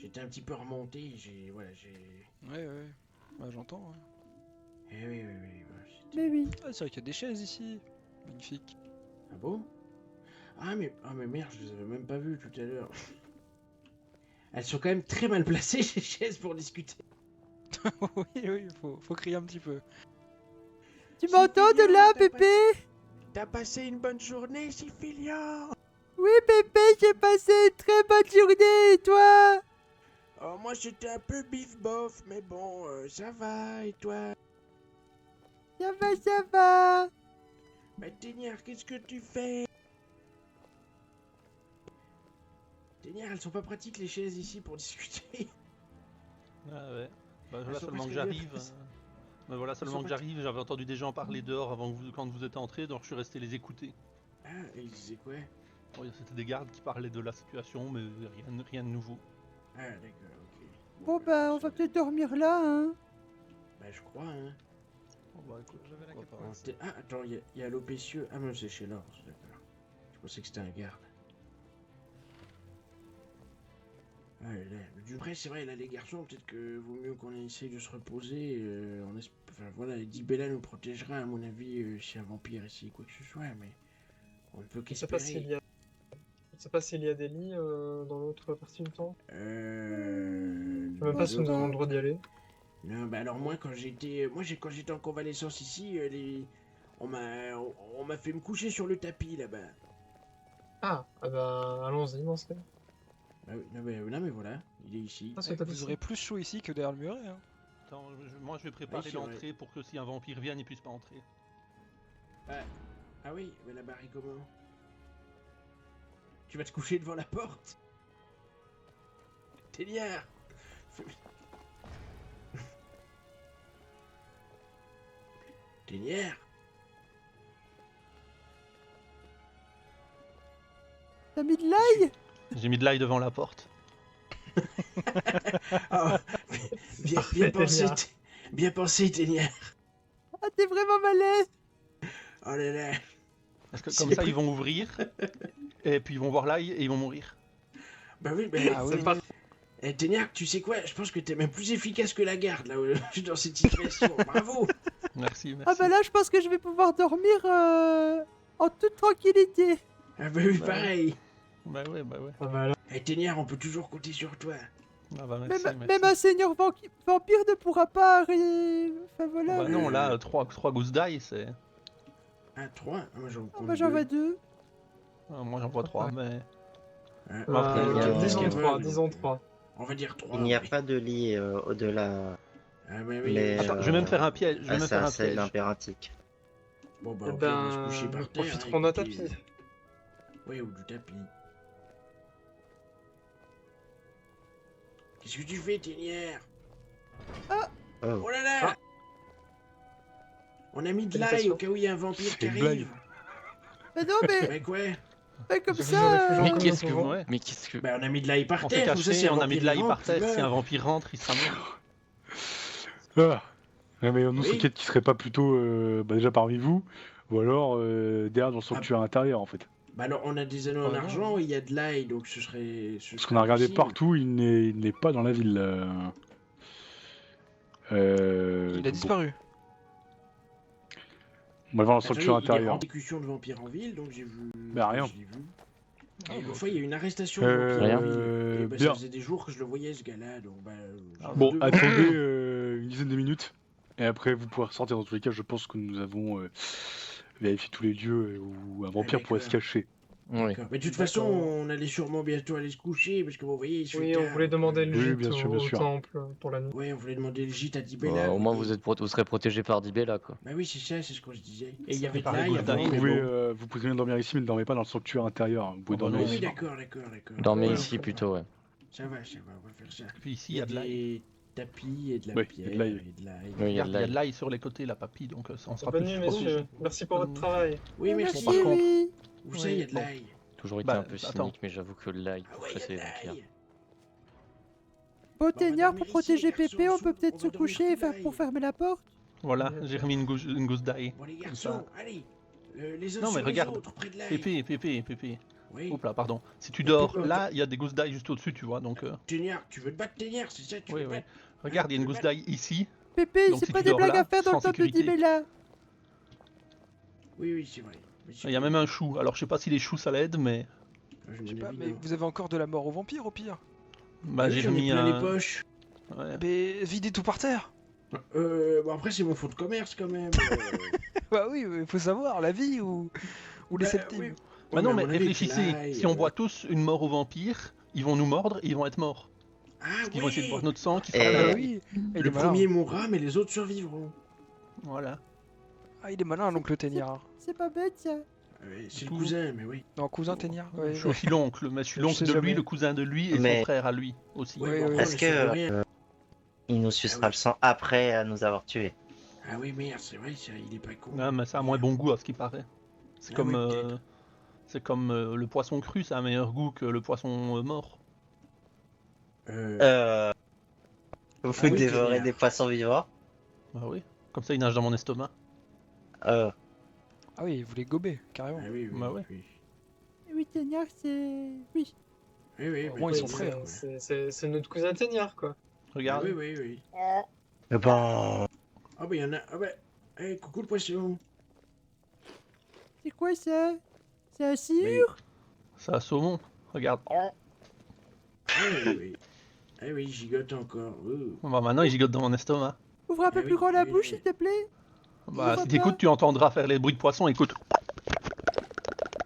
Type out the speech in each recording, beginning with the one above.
J'étais un petit peu remonté, Ouais. Bah, j'entends. Hein. Eh oui, voilà, Mais oui. Ah, c'est vrai qu'il y a des chaises ici. Magnifique. Ah bon? Ah mais merde, je les avais même pas vues tout à l'heure. Elles sont quand même très mal placées, ces chaises, pour discuter. oui, faut crier un petit peu. Tu m'entends de là, Pépé? T'as passé une bonne journée, Siphilia? Oui, Pépé, j'ai passé une très bonne journée, et toi? Oh, moi j'étais un peu bif-bof, mais bon, ça va, et toi? Ça va, ça va. Bah Ténière, qu'est-ce que tu fais? Ténière, elles sont pas pratiques les chaises ici pour discuter. Ah ouais. Bah, Elles voilà sont seulement que presque j'arrive. violentes. Bah, voilà seulement sont que pas- j'arrive, j'avais entendu des gens parler dehors avant que quand vous êtes entrés, donc je suis resté les écouter. Ah, et ils disaient quoi? Oui, c'était des gardes qui parlaient de la situation, mais rien de nouveau. Ah, d'accord, ok. Bon, bah, on va peut-être dormir là, hein. Bah, je crois, hein. Bon, bah écoute, J'avais la pourquoi pas. capote. Ah, attends, il y a Lopécieux. Ah, mais c'est chez l'or, d'accord. Je pensais que c'était un garde. Ah, après, c'est vrai, là, les garçons, peut-être que vaut mieux qu'on essaye de se reposer. Enfin, voilà, Dibella nous protégera, à mon avis, si un vampire ici, quoi que ce soit, mais on ne peut Je sais pas qu'espérer. s'il y a des lits dans l'autre partie du temple. Je sais même Bah, pas si nous avons le droit d'y aller. Non, bah alors moi, quand j'étais en convalescence ici, on m'a fait me coucher sur le tapis, là-bas. Ah bah allons-y dans ce cas. Bah oui, non, mais voilà, il est ici. Ah, c'est le Vous tapis. aurez plus chaud ici que derrière le muret. Hein. Attends, moi je vais préparer Oui, c'est vrai. l'entrée pour que si un vampire vienne, il puisse pas entrer. Ah oui, mais la barre est comment? Tu vas te coucher devant la porte? Téliard! Téliard! T'as mis de l'ail? J'ai mis de l'ail devant la porte. Oh, bien Parfait, pensé, Téliard. bien pensé, Téliard! Ah, t'es vraiment malin. Oh là là! Parce que comme ça, ils vont ouvrir, et puis ils vont voir l'ail et ils vont mourir. Bah oui, Ah C'est oui. pas... Téliard, tu sais quoi? Je pense que t'es même plus efficace que la garde, là, dans cette situation. Bravo! Merci. Ah, bah là, je pense que je vais pouvoir dormir en toute tranquillité. Ah bah oui, Bah pareil! Bah ouais. Ah bah alors. Téliard, on peut toujours compter sur toi. Ah bah Même, merci. même un seigneur vampire ne pourra pas... Enfin, voilà. Bah non, là, 3 gousses d'ail, c'est... Ah, 3? Ah, moi j'en Ah, compte bah, j'en deux. vois 2. Moi j'en vois 3, mais... Ah, Après, disons qu'elle 3, veut, disons donc, 3. On va dire 3. Il n'y a pas de lit au-delà. Ah bah oui, Mais, oui. Attends, je vais même faire un piège. Je vais Ah, même faire un c'est piège. l'impératique. Bon bah Eh au pire, on va se ben, coucher par nous terre. profiterons d'un écoutez, tapis. Ouais, ou du tapis. Qu'est-ce que tu fais, Ténière? Oh, Oh là là! Ah. On a mis de l'ail Félicitations. au cas où il y a un vampire qui C'est une blague. arrive. Mais non, mais Mais quoi? comme Vous ça... aurez plus Mais longtemps qu'est-ce que souvent. Ouais. Mais qu'est-ce que... Bah on a mis de l'ail par On s'est terre. Tout ça, c'est caché, un on a mis vampire de l'ail vivant par terre. qui Si un meurt. vampire rentre, il sera mort. Ah. Ouais, mais on nous Oui. s'inquiète qu'il serait pas plutôt déjà parmi vous, ou alors derrière dans le sanctuaire intérieur en fait. Bah alors on a des anneaux en Oh non. argent et il y a de l'ail, donc ce serait... Parce qu'on a regardé partout, il n'est pas dans la ville. Il a donc disparu. bon. On va voir dans le Attendez, sanctuaire il y a intérieur. exécution de vampires en ville, donc j'ai vu... Bah, rien. Je l'ai vu. Ah, Et bah, une fois, il y a eu une arrestation de vampires Rien. en ville. Et bah, bien. ça faisait des jours que je le voyais, ce gars-là, donc bah... Bon, je- attendez une dizaine de minutes, et après vous pourrez ressortir. Dans tous les cas, je pense que nous avons vérifié tous les lieux où un vampire pourrait se d'accord. cacher. oui. D'accord. Mais de toute façon, on allait sûrement bientôt aller se coucher, parce que vous voyez, il se Oui, fait on tard. voulait demander le Oui, gîte bien sûr, au bien sûr. temple pour la nuit. Ouais, on voulait demander le gîte à Dibella. Au moins vous serez protégé par Dibella quoi. Bah oui, c'est ça, c'est ce qu'on se disait. Et il y Ça avait de me paraît l'ail good. avant, Vous mais pouvez, bon. vous pouvez bien dormir ici, mais ne dormez pas dans le sanctuaire intérieur. Vous pouvez Oh, bah dormir non, Oui, ici. d'accord. Dormez Ouais, ici on plutôt, ouais. Ça va, on va faire ça. Puis ici, il y a de l'ail. des tapis et de la Oui, pierre il y a de l'ail. et de l'ail. Oui, il y a Regarde, de il y a l'ail. de l'ail sur les côtés, la papille, donc on sera Bonne plus nuit, protégé. messieurs. Merci pour votre travail. Oui, merci, merci. par contre- oui. Où ça, il y a de Bon. l'ail? Toujours été Bah, un peu attends. cynique, mais j'avoue que l'ail Ah pour ouais, il y chasser a les de vampires. l'ail. Bon, on va Téniard, dormir pour ici, protéger les garçons, Pépé, on peut on peut-être va se dormir coucher et sous faire l'ail. pour fermer la porte. Voilà, j'ai remis une gousse d'ail. Bon, les Comme garçons, ça. allez. Les uns Non, sur mais les regarde. autres, près de l'ail. Pépé. Oui. Oups là, pardon. Si tu Mais dors pourquoi- là, il y a des gousses d'ail juste au-dessus, tu vois. Donc, Téniard, tu veux te battre, Téniard, c'est ça, tu oui, veux te oui. battre? Regarde, il y a une gousse d'ail ici. Pépé, Donc, c'est si pas tu des dors blagues là, à faire tu dans seras le en temps de sécurité. Dibella. Oui, c'est vrai. Mais c'est Il y a cool. même un chou. Alors, je sais pas si les choux ça l'aide, mais. Ah, Je sais mon pas, avis, mais non. vous avez encore de la mort au vampire au pire. Bah, Oui, j'ai j'en ai remis plein les un. poches. Ouais. Mais videz tout par terre. Bon, après, c'est mon fonds de commerce quand même. Bah oui, mais faut savoir, la vie ou les Bah, septimes. oui. Bah Ouais, non, à mais mon avis, réfléchissez. Clay, Si on boit tous une mort au vampire, ils vont nous mordre et ils vont être morts. Ah Parce qu'ils vont essayer de boire oui. notre sang qui Et- fera Ah la bah mort. oui, il est Le malin. premier mourra, mais les autres survivront. Voilà. Ah, il est malin, l'oncle Téniard. C'est pas bête, ça. Ouais, c'est le Tout. cousin, mais oui. Non, cousin Téniard. Ouais, Je suis aussi l'oncle, mais je suis l'oncle sais de lui, jamais. le cousin de lui et son Mais- frère à lui aussi. Ouais, Oui, bon, oui. après, on Est-ce est sûr de que rien. il nous sucera Ah oui. le sang après à nous avoir tués? Ah oui, merde, c'est vrai, il est pas con. Ah, mais ça a moins bon goût à ce qui paraît. C'est Ah comme, oui, peut-être. c'est comme le poisson cru, ça a un meilleur goût que le poisson mort. Vous oui, dévorez Téniard. des poissons vivants? Bah oui. Comme ça, il nage dans mon estomac. Euh, Ah oui, vous les gobez, carrément. Ah oui, oui, Bah ouais. oui. Oui, Téniard, c'est... Oui. Oui, oui, Au bah, moins, ils oui, sont oui, prêts, oui. hein. C'est notre cousin Téniard, quoi. Ah Regarde. oui, oui, oui. bon, Ah bah, il y en a. Ah bah, hey, coucou le poisson. C'est quoi ça? C'est un Mais- sciure? Ça a saumon. Regarde. Ah oui, oui. Ah oui, il gigote encore. Ouh. Bah maintenant, il gigote dans mon estomac. Ouvre un peu Ah plus oui, grand la oui, bouche, oui. s'il te plaît. Bah va si pas. t'écoutes, tu entendras faire les bruits de poisson. Écoute.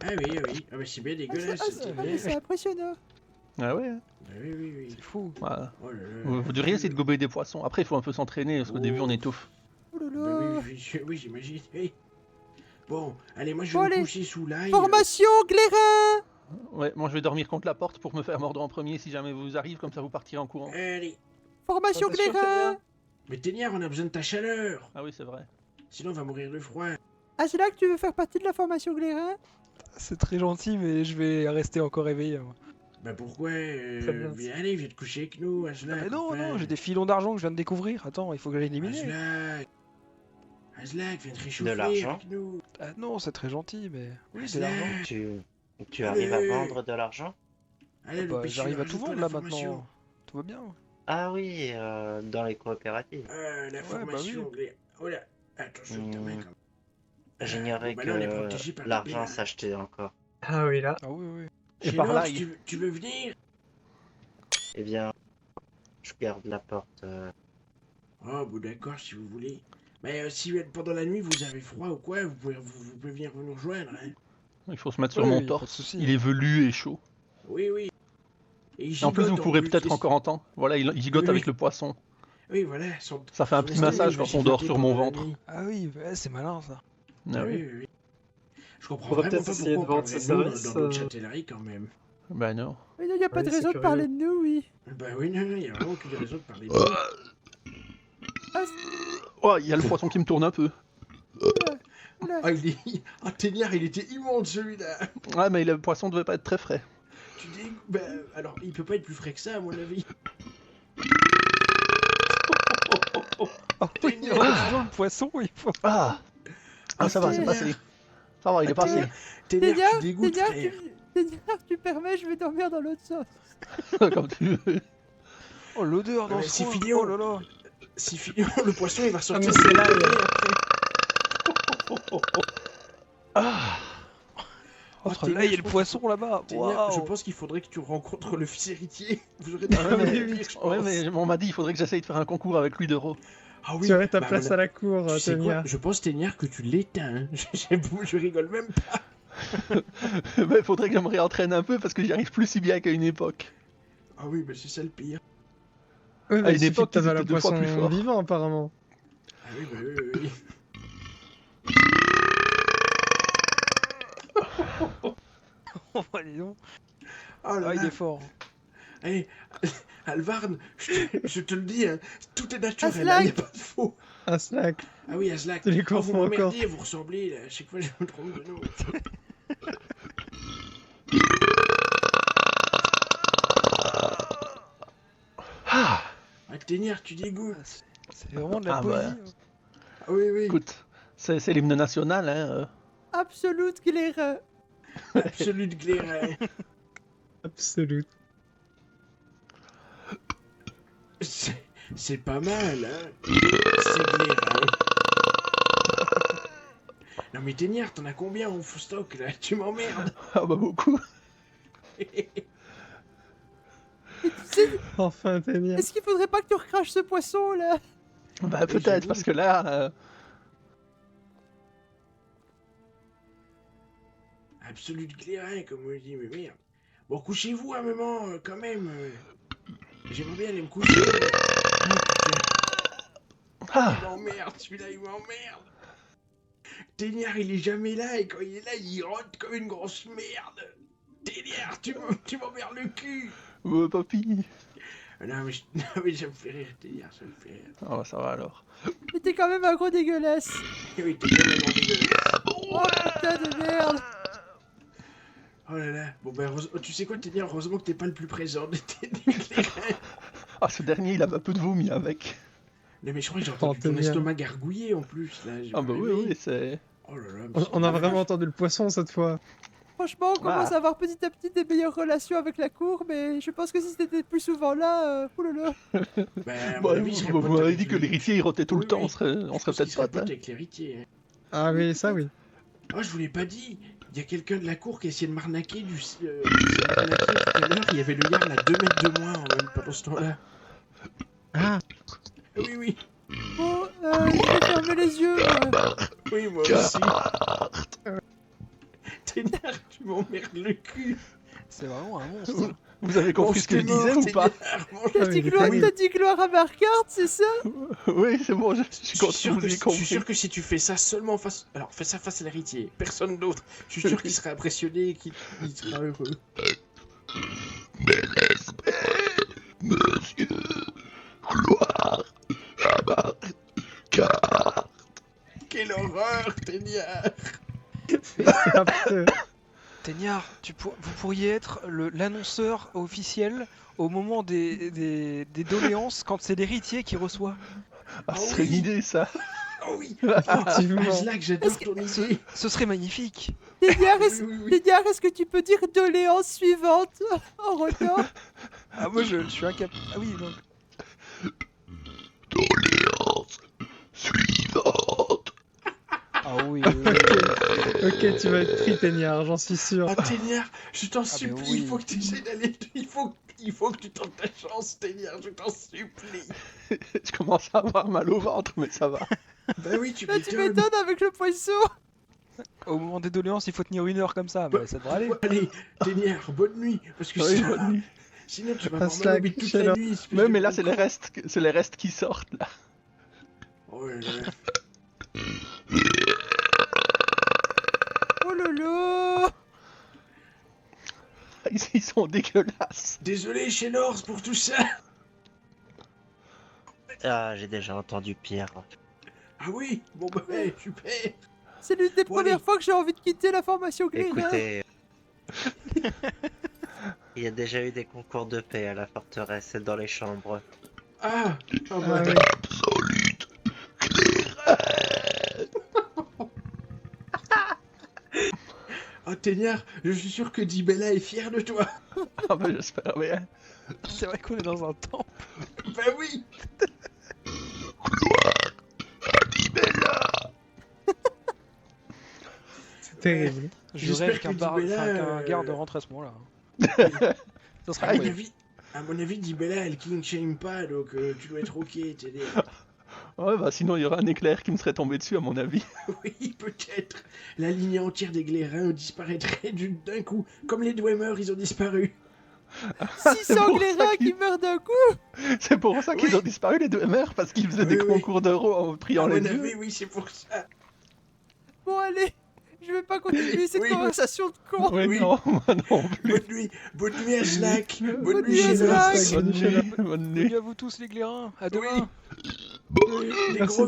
Ah oui, ah oui. Ah bah, c'est bien Ah, dégueulasse, c'est c'est ah, bien. mais c'est impressionnant. Ah ouais. Ah oui, oui, oui. C'est fou. Voilà. Oh là là. Vous devriez essayer de gober des poissons. Après, il faut un peu s'entraîner parce qu'au début, on étouffe. Oh là Bah là. oui, j'imagine. Oui. Bon, allez, moi je Bon, vais me allez. coucher sous l'ail. Formation Glérin. Ouais, moi je vais dormir contre la porte pour me faire mordre en premier si jamais vous arrive, comme ça vous partirez en courant. Allez. Formation Attention, Glérin. Mais Téniard, on a besoin de ta chaleur. Ah oui, c'est vrai. Sinon, on va mourir de froid. Ah, c'est là que tu veux faire partie de la formation Glérin? C'est très gentil, mais je vais rester encore éveillé. Moi. Bah pourquoi Très bien. Allez, viens te coucher avec nous, Aslak. Mais non, enfin. non, j'ai des filons d'argent que je viens de découvrir. Attends, il faut que j'aille éliminer. Aslak. Aslak, viens te réchauffer l'argent avec nous. Ah non, c'est très gentil, mais. Oui, de Aslak. l'argent. tu arrives à Ouais. vendre de l'argent? Allez, le Bah, péché, j'arrive à tout rajoute-toi vendre la là formation. maintenant. Tout va bien. Ah oui, dans les coopératives. La bah formation. oui. Oh là, attention, ta main quand même. J'ignorais Bah là, on est que protégé par l'argent l'épée, là. s'achetait encore. Ah oui, là. Ah oui, oui. Et Chez par Lord, là, tu veux venir? Eh bien, je garde la porte. Oh, bon d'accord, si vous voulez. Mais si pendant la nuit vous avez froid ou quoi, vous pouvez venir nous rejoindre. Hein. il faut se mettre sur Oui, mon oui, pas de torse. souci. Il est velu et chaud. Oui, oui. Et Et en plus, vous pourrez peut-être plus. encore entendre. Voilà, il gigote Oui, avec oui. le poisson. Oui, voilà. Ça fait un son petit estomac, massage il va quand on dort gigoter sur mon pendant la ventre. nuit. Ah oui, ouais, c'est malin ça. Ah Ah oui. oui, oui, oui. Je comprends Faudra vraiment peut-être pas essayer pourquoi de on vendre parlerait ses de nous dans services, notre châtellerie quand même. Ben non. Mais non, y a pas Oui, de c'est raison de curieux. parler de nous, oui. Bah oui, non, il y a vraiment aucune raison de parler de nous. Oh, il y a le poisson qui me tourne un peu. Oula. Ah, Téniard, il était immonde celui-là. Ouais, mais le poisson devait pas être très frais. Tu dis, bah, alors il peut pas être plus frais que ça à mon avis. Ah oui, Téniard. heureusement, le poisson, il faut. Ah, ça va, c'est Téniard. passé. Ça va, il est passé. Téniard, tu Téniard, dégoûtes, Téniard, frère. tu permets, je vais dormir dans l'autre sens. Comme tu veux. Oh, l'odeur dans Ouais, ce c'est coin. Filion. Oh là là. Si le poisson il va sortir. mais c'est là, Ah, Entre Téniard, l'ail et je le pense poisson là-bas. Téniard, je Waouh. pense qu'il faudrait que tu rencontres le fils héritier. Vous aurez ouais, des mais, pire, je pense. ouais, mais on m'a dit il faudrait que j'essaye de faire un concours avec lui d'euros. Ah oui, Tu aurais ta bah, place voilà. à la cour, Tu sais quoi Téniard. Je pense, Téniard, que tu l'éteins. Je rigole même pas. Mais faudrait que je me réentraîne un peu parce que j'y arrive plus si bien qu'à une époque. Ah oui, mais c'est ça le pire. Oui, À mais une il suffit époque, que t'avais ils le étaient deux fois poisson plus forts. vivant, apparemment. Ah oui, bah oui, oui, oui. Oh, dis donc. Oh là Ah, il là. est fort. Hey, Alvarn, je te le dis, hein, tout est naturel, Aslak. il n'y a pas de faux. Un slack. Ah oui, Aslak, Tu les vous confonds m'emmerdez, encore. vous ressemblez, là, à chaque fois je me trompe de nom. Ah, Ah, Téniard, tu dégoûtes. Ah, c'est vraiment de la Ah, poésie. bah. hein. Ah oui, oui. écoute, c'est l'hymne national, hein. Absolute Glérin. Absolu de Glérin. Absolute. C'est pas mal, hein. C'est Glérin. Non mais Téniard, t'en as combien en faux stock là? Tu m'emmerdes. Ah bah beaucoup. Enfin, t'es bien. Est-ce qu'il faudrait pas que tu recraches ce poisson là? Bah peut-être, j'avoue. parce que là... Absolu de Glérin, comme on le dit, mais merde. Bon, couchez-vous un moment, quand même. J'aimerais bien aller me coucher. Ah, Il m'emmerde, celui-là, il m'emmerde. Téniard, il est jamais là, et quand il est là, il rote comme une grosse merde. Téniard, tu m'emmerdes le cul. papy. Non, mais ça me fait rire, Téniard, ça me fait rire. Ah bah ça va alors. Mais t'es quand même un gros dégueulasse. Oui, t'es quand même un dégueulasse. Oh putain de merde. Oh là là. Bon, ben, tu sais quoi, Téniard, heureusement que t'es pas le plus présent de tes Glérin. Ah, ce dernier, il a un peu de vomi avec. Non, mais je crois que j'ai entendu ton Téniard. estomac gargouiller en plus, là. j'ai Ah pas bah oui, aimé. oui, c'est... Oh là là. mais On a c'est- vraiment entendu le poisson cette fois. Franchement, on commence à avoir petit à petit des meilleures relations avec la cour, mais je pense que si c'était plus souvent là, oulala. Ben, à mon Bon, avis, je serais vous pote m'avez avec dit que lui. l'héritier, il rotait tout Oui, le temps, oui. on serait Je pense peut-être qu'il serait potes. pote Hein. avec l'héritier. Hein. Ah oui, ça oui. Oh, je vous l'ai pas dit. Il y a quelqu'un de la cour qui a essayé de m'arnaquer qui s'est m'arnaqué tout à l'heure. Il y avait le Yarl à 2 mètres de moi en même pendant ce temps-là. Ah, Oui, oui. Bon, je vais fermer les yeux. Oui, moi aussi. Ténard, tu m'emmerdes le cul. C'est vraiment un monstre. Vous avez compris ce que je disais ou pas? T'as dit gloire à Marquardt, c'est ça? Oui, c'est bon, je suis Je content suis, que sûr vous que, ayez je suis compris. sûr que si tu fais ça seulement face... Alors, fais ça face à l'héritier, personne d'autre. Je suis sûr qu'il serait impressionné et qu'il sera heureux. Monsieur, gloire à Marquardt. Quelle horreur, Téniard. c'est affreux. Téniard, vous pourriez être l'annonceur officiel au moment des doléances quand c'est l'héritier qui reçoit. Ah, ce serait une idée, ça. Oh oui. Effectivement. Aslak, j'adore ton idée. Ce serait magnifique. Téniard, Oui. est-ce que tu peux dire doléance suivante en retard? Ah moi je suis incapable. Ah oui, non. Doléance suivante. Ah oui. Ok, tu vas être pris, Téniard, j'en suis sûr. Oh, Téniard, je t'en mais supplie, oui. il faut que tu essaies d'aller... Il faut que tu tentes ta chance, Téniard, je t'en supplie. Je commence à avoir mal au ventre, mais ça va. Bah oui, tu Bah, tu m'étonnes. m'étonnes avec le poisson. Au moment des doléances, il faut tenir 1 heure comme ça, mais ça devrait aller. Allez, Téniard, bonne nuit. Parce que Oui, sinon, bonne nuit. sinon tu vas avoir mal Aslak, au bide toute quelle la heure. nuit. espèce Ouais, de mais là, con. c'est les restes qui sortent, là. Oh là là. Oh lolo. Ils sont dégueulasses. Désolé, chez Norse, pour tout ça. Ah, j'ai déjà entendu pire. Ah oui, bon bah super. C'est l'une des Bon, premières allez. fois que j'ai envie de quitter la formation Glénat. Écoutez, il y a déjà eu des concours de paix à la forteresse et dans les chambres. Ah, Ah bah, oui. Absolute oh, Téniard, je suis sûr que Dibella est fier de toi. Ah bah j'espère bien. C'est vrai qu'on est dans un temple. Bah oui. C'est terrible. Je J'espère rêve que qu'un Dibella, garde rentre à ce moment-là. Ça serait À mon cool. avis, à mon avis, Dibella, elle king shame pas, donc tu dois être ok, Téniard. Ouais, bah sinon, il y aurait un éclair qui me serait tombé dessus, à mon avis. Oui, peut-être. La lignée entière des Glérins disparaîtrait d'un coup. Comme les Dwemer, ils ont disparu. 600 pour ça Glénats qu'il- qui meurent d'un coup. C'est pour ça qu'ils Oui. ont disparu, les deux mères, parce qu'ils faisaient Oui, des oui. concours d'euros en priant À les mon dieux. avis, oui, c'est pour ça. Bon allez, je vais pas continuer cette Oui. conversation de con. Ouais, Oui. non, moi non plus. Bonne nuit à Slack. Bonne Bonne nuit nuit à chez Slack. Norse. Bonne nuit, bonne nuit. Bonne nuit à vous tous les glairins. À demain. Les Merci gros